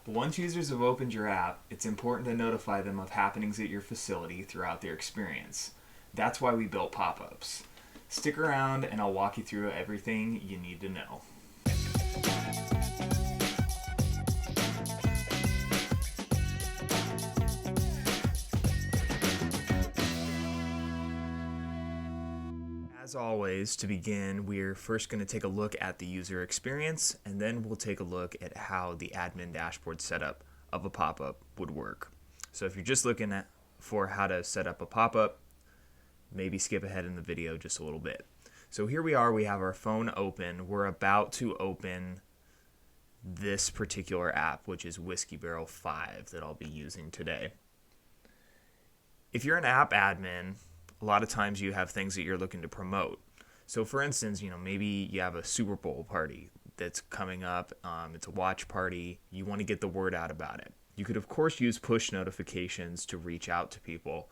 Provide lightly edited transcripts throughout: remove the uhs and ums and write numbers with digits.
But once users have opened your app, it's important to notify them of happenings at your facility throughout their experience. That's why we built pop-ups. Stick around and I'll walk you through everything you need to know. As always, to begin, we're first going to take a look at the user experience, and then we'll take a look at how the admin dashboard setup of a pop-up would work. So if you're just looking for how to set up a pop-up, maybe skip ahead in the video just a little bit. So here we are, we have our phone open. We're about to open this particular app, which is Whiskey Barrel 5 that I'll be using today. If you're an app admin, a lot of times you have things that you're looking to promote. So for instance, maybe you have a Super Bowl party that's coming up. It's a watch party. You want to get the word out about it. You could, of course, use push notifications to reach out to people,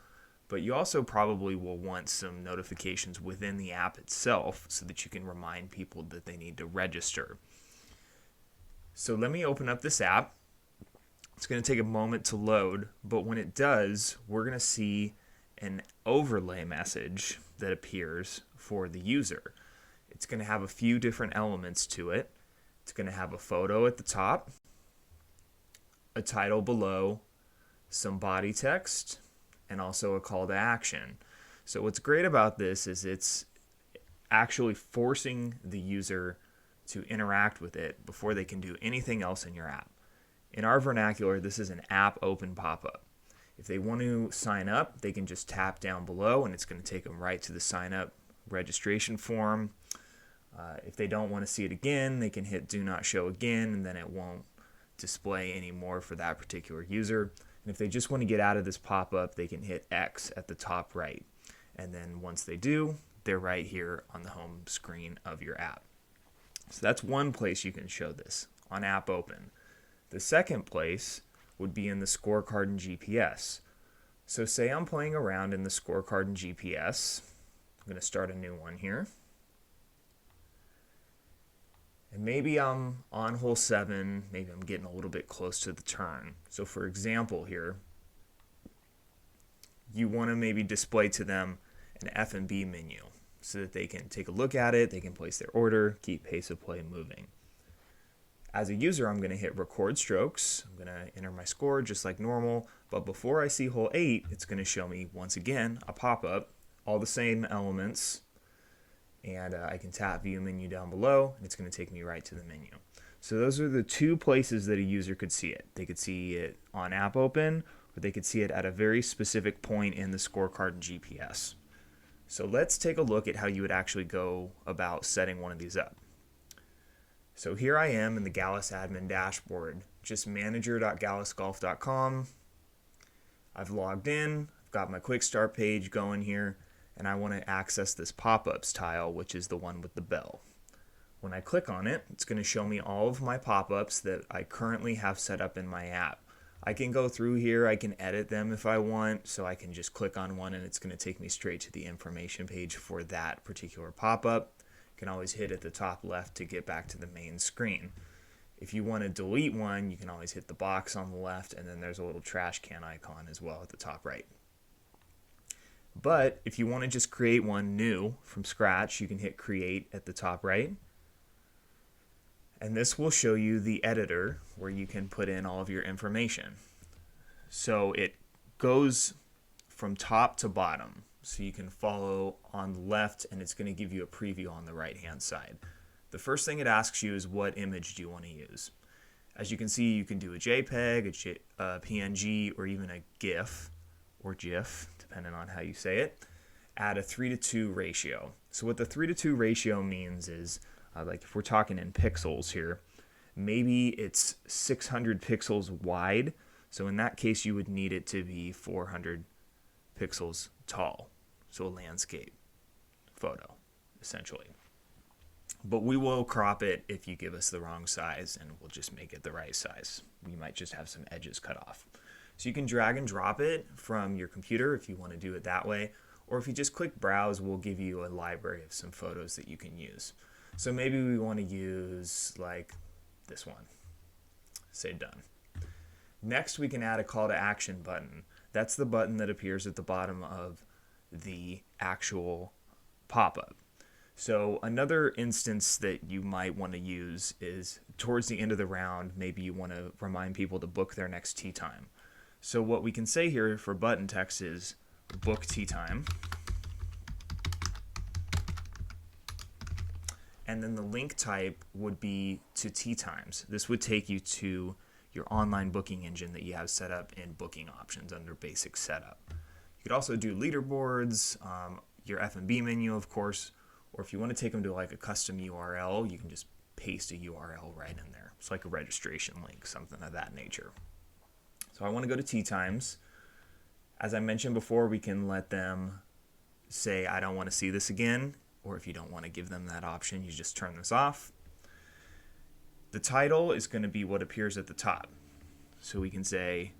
but you also probably will want some notifications within the app itself so that you can remind people that they need to register. So let me open up this app. It's going to take a moment to load, but when it does, we're going to see an overlay message that appears for the user. It's going to have a few different elements to it. It's going to have a photo at the top, a title below, some body text, and also a call to action. So what's great about this is it's actually forcing the user to interact with it before they can do anything else in your app. In our vernacular, this is an app open pop-up. If they want to sign up, they can just tap down below and it's going to take them right to the sign up registration form. If they don't want to see it again, they can hit do not show again and then it won't display anymore for that particular user. And if they just want to get out of this pop-up, they can hit X at the top right. And then once they do, they're right here on the home screen of your app. So that's one place you can show this, on app open. The second place would be in the scorecard and GPS. So say I'm playing around in the scorecard and GPS. I'm going to start a new one here. And maybe I'm on hole 7, maybe I'm getting a little bit close to the turn. So for example here, you want to maybe display to them an F&B menu so that they can take a look at it, they can place their order, keep pace of play moving. As a user, I'm going to hit record strokes. I'm going to enter my score just like normal. But before I see hole 8, it's going to show me, once again, a pop-up, all the same elements. And I can tap view menu down below, and it's going to take me right to the menu. So those are the two places that a user could see it. They could see it on app open, or they could see it at a very specific point in the scorecard and GPS. So let's take a look at how you would actually go about setting one of these up. So here I am in the Gallus admin dashboard, just manager.gallusgolf.com. I've logged in, I've got my quick start page going here, and I want to access this pop-ups tile, which is the one with the bell. When I click on it, it's going to show me all of my pop-ups that I currently have set up in my app. I can go through here, I can edit them if I want, so I can just click on one and it's going to take me straight to the information page for that particular pop-up. You can always hit at the top left to get back to the main screen. If you want to delete one, you can always hit the box on the left, and then there's a little trash can icon as well at the top right. But if you want to just create one new from scratch, you can hit create at the top right. And this will show you the editor where you can put in all of your information. So it goes from top to bottom. So you can follow on the left and it's going to give you a preview on the right hand side. The first thing it asks you is what image do you want to use. As you can see, you can do a JPEG, a PNG, or even a GIF or GIF, depending on how you say it, at a 3:2 ratio. So what the 3:2 ratio means is, like if we're talking in pixels here, maybe it's 600 pixels wide. So in that case, you would need it to be 400 pixels tall. So a landscape photo, essentially. But we will crop it if you give us the wrong size, and we'll just make it the right size. We might just have some edges cut off. So you can drag and drop it from your computer if you want to do it that way, or if you just click browse, we'll give you a library of some photos that you can use. So maybe we want to use like this one. Say done. Next, we can add a call to action button. That's the button that appears at the bottom of the actual pop-up. So another instance that you might want to use is towards the end of the round, maybe you want to remind people to book their next tee time. So what we can say here for button text is book tee time. And then the link type would be to tee times. This would take you to your online booking engine that you have set up in booking options under basic setup. You could also do leaderboards, your F&B menu, of course, or if you want to take them to like a custom URL, you can just paste a URL right in there. It's like a registration link, something of that nature. So I want to go to tee times. As I mentioned before, we can let them say, I don't want to see this again, or if you don't want to give them that option, you just turn this off. The title is going to be what appears at the top. So we can say,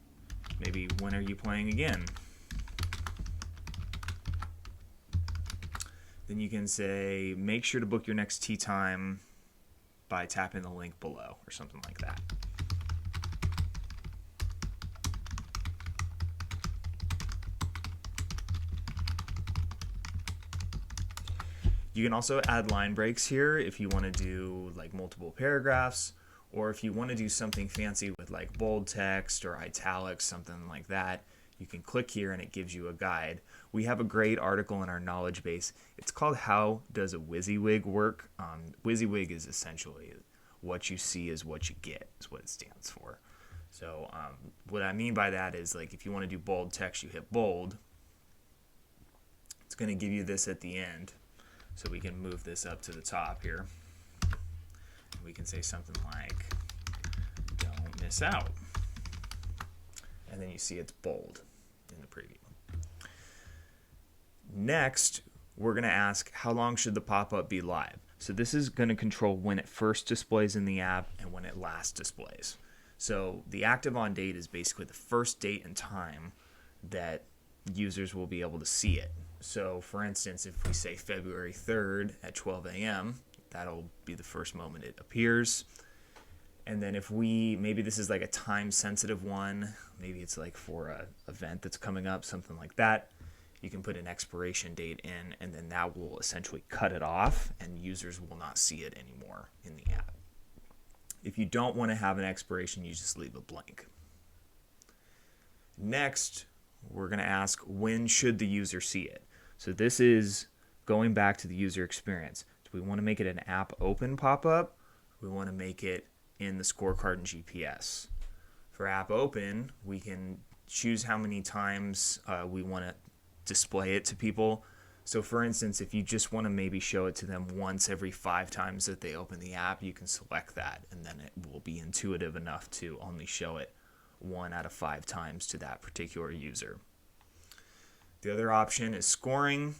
maybe, when are you playing again? Then you can say, make sure to book your next tee time by tapping the link below, or something like that. You can also add line breaks here if you want to do like multiple paragraphs, or if you want to do something fancy with like bold text or italics, something like that. You can click here and it gives you a guide. We have a great article in our knowledge base. It's called How Does a Wysiwyg Work? Wysiwyg is essentially what you see is what you get, is what it stands for. So what I mean by that is, like, if you want to do bold text, you hit bold. It's going to give you this at the end. So we can move this up to the top here. We can say something like, don't miss out. And then you see it's bold in the preview. Next, we're going to ask, how long should the pop-up be live? So this is going to control when it first displays in the app and when it last displays. So the active on date is basically the first date and time that users will be able to see it. So for instance, if we say February 3rd at 12 a.m., that'll be the first moment it appears. And then if maybe this is like a time sensitive one, maybe it's like for an event that's coming up, something like that, you can put an expiration date in, and then that will essentially cut it off and users will not see it anymore in the app. If you don't want to have an expiration, you just leave it blank. Next, we're going to ask, when should the user see it? So this is going back to the user experience. Do we want to make it an app open pop-up? We want to make it in the scorecard and GPS. For app open, we can choose how many times we want to display it to people. So for instance, if you just want to maybe show it to them once every 5 times that they open the app, you can select that, and then it will be intuitive enough to only show it 1 out of 5 times to that particular user. The other option is scoring.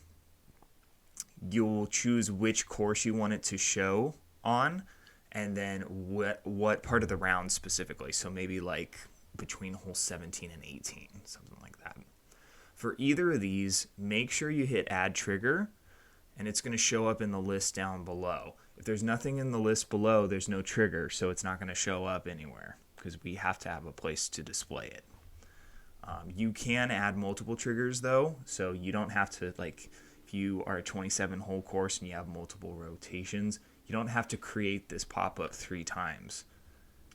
You'll choose which course you want it to show on, and then what part of the round specifically. So maybe like between hole 17 and 18, something like that. For either of these, make sure you hit add trigger, and it's going to show up in the list down below. If there's nothing in the list below, there's no trigger, so it's not going to show up anywhere because we have to have a place to display it. You can add multiple triggers though, so you don't have to, like, if you are a 27-hole course and you have multiple rotations, you don't have to create this pop-up 3 times.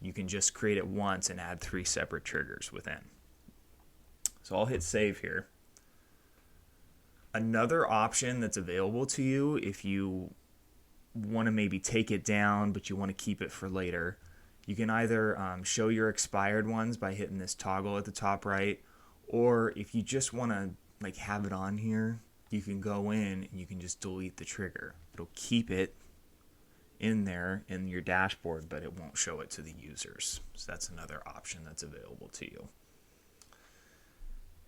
You can just create it once and add 3 separate triggers within. So I'll hit save here. Another option that's available to you if you want to maybe take it down but you want to keep it for later, you can either show your expired ones by hitting this toggle at the top right, or if you just want to like have it on here, you can go in and you can just delete the trigger. It'll keep it in there in your dashboard, but it won't show it to the users. So that's another option that's available to you.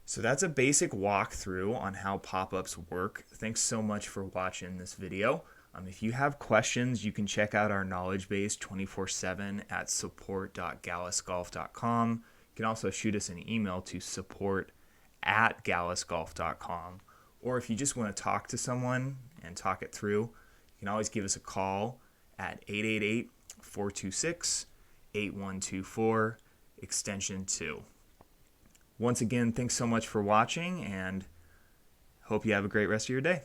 So that's a basic walkthrough on how pop-ups work. Thanks so much for watching this video. If you have questions, you can check out our knowledge base 24/7 at support.gallusgolf.com. You can also shoot us an email to support@gallusgolf.com. Or if you just want to talk to someone and talk it through, you can always give us a call at 888-426-8124. extension 2. Once again, thanks so much for watching, and hope you have a great rest of your day.